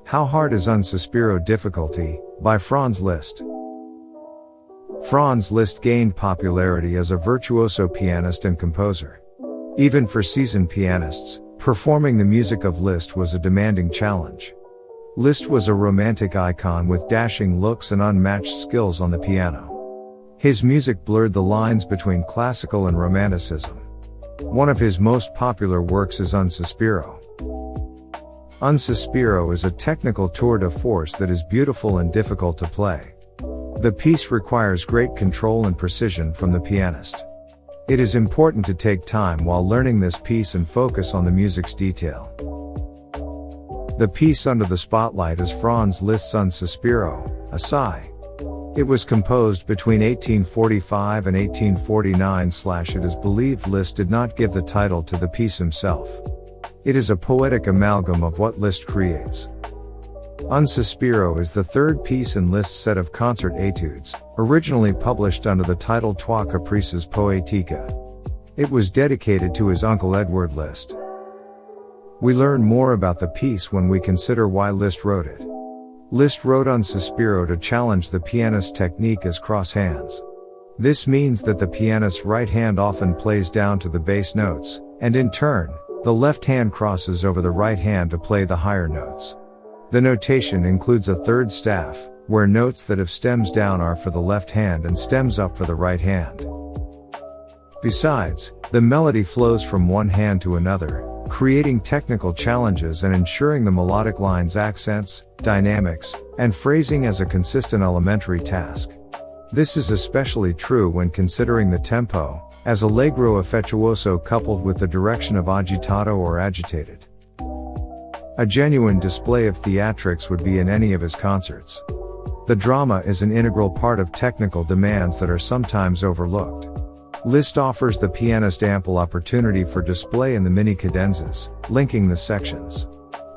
How Hard is Un Sospiro Difficulty, by Franz Liszt. Franz Liszt gained popularity as a virtuoso pianist and composer. Even for seasoned pianists, performing the music of Liszt was a demanding challenge. Liszt was a romantic icon with dashing looks and unmatched skills on the piano. His music blurred the lines between classical and romanticism. One of his most popular works is Un Sospiro. Un Sospiro is a technical tour de force that is beautiful and difficult to play. The piece requires great control and precision from the pianist. It is important to take time while learning this piece and focus on the music's detail. The piece under the spotlight is Franz Liszt's Un Sospiro, a sigh. It was composed between 1845 and 1849. It is believed Liszt did not give the title to the piece himself. It is a poetic amalgam of what Liszt creates. Un Sospiro is the third piece in Liszt's set of concert etudes, originally published under the title Trois Caprices Poetica. It was dedicated to his uncle Edward Liszt. We learn more about the piece when we consider why Liszt wrote it. Liszt wrote Un Sospiro to challenge the pianist's technique as cross hands. This means that the pianist's right hand often plays down to the bass notes, and in turn, the left hand crosses over the right hand to play the higher notes. The notation includes a third staff, where notes that have stems down are for the left hand and stems up for the right hand. Besides, the melody flows from one hand to another, creating technical challenges and ensuring the melodic line's accents, dynamics, and phrasing as a consistent elementary task. This is especially true when considering the tempo, as allegro affettuoso coupled with the direction of agitato or agitated. A genuine display of theatrics would be in any of his concerts. The drama is an integral part of technical demands that are sometimes overlooked. Liszt offers the pianist ample opportunity for display in the mini cadenzas, linking the sections.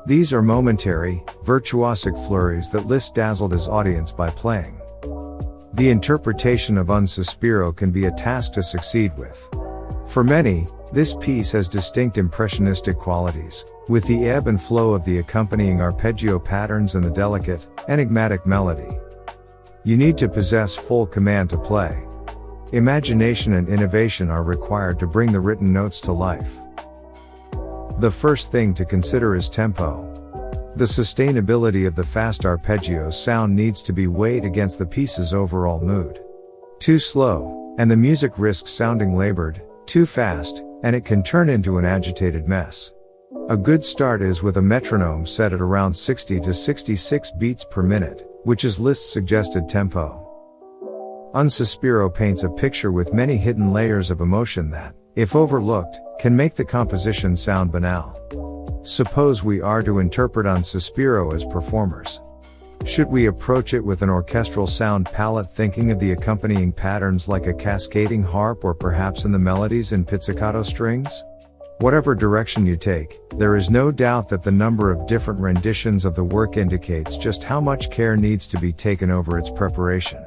These are momentary, virtuosic flurries that Liszt dazzled his audience by playing. The interpretation of Un Sospiro can be a task to succeed with. For many, this piece has distinct impressionistic qualities, with the ebb and flow of the accompanying arpeggio patterns and the delicate, enigmatic melody. You need to possess full command to play. Imagination and innovation are required to bring the written notes to life. The first thing to consider is tempo. The sustainability of the fast arpeggio sound needs to be weighed against the piece's overall mood. Too slow, and the music risks sounding labored; too fast, and it can turn into an agitated mess. A good start is with a metronome set at around 60 to 66 beats per minute, which is Liszt's suggested tempo. Un Sospiro paints a picture with many hidden layers of emotion that, if overlooked, can make the composition sound banal. Suppose we are to interpret Un Sospiro as performers. Should we approach it with an orchestral sound palette, thinking of the accompanying patterns like a cascading harp or perhaps in the melodies in pizzicato strings? Whatever direction you take, there is no doubt that the number of different renditions of the work indicates just how much care needs to be taken over its preparation.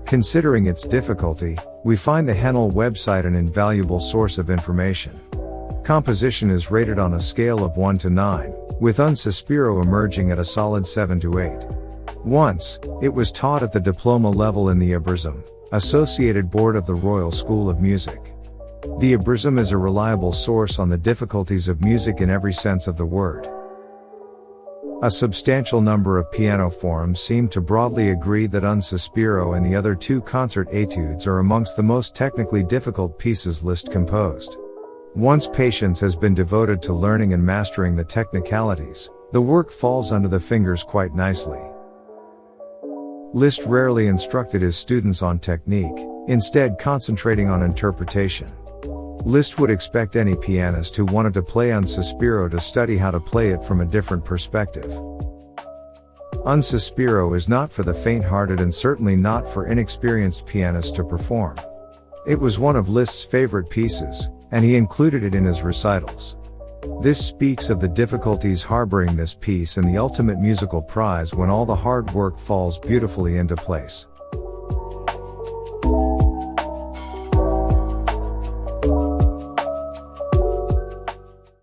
Considering its difficulty, we find the Henel website an invaluable source of information. Composition is rated on a scale of 1 to 9, with Un Sospiro emerging at a solid 7 to 8. Once, it was taught at the diploma level in the Abrism, Associated Board of the Royal School of Music. The Abrism is a reliable source on the difficulties of music in every sense of the word. A substantial number of piano forums seem to broadly agree that Un Sospiro and the other two concert etudes are amongst the most technically difficult pieces Liszt composed. Once patience has been devoted to learning and mastering the technicalities, the work falls under the fingers quite nicely. Liszt rarely instructed his students on technique, instead concentrating on interpretation. Liszt would expect any pianist who wanted to play Un Sospiro to study how to play it from a different perspective. Un Sospiro is not for the faint-hearted and certainly not for inexperienced pianists to perform. It was one of Liszt's favorite pieces, and he included it in his recitals. This speaks of the difficulties harboring this piece and the ultimate musical prize when all the hard work falls beautifully into place.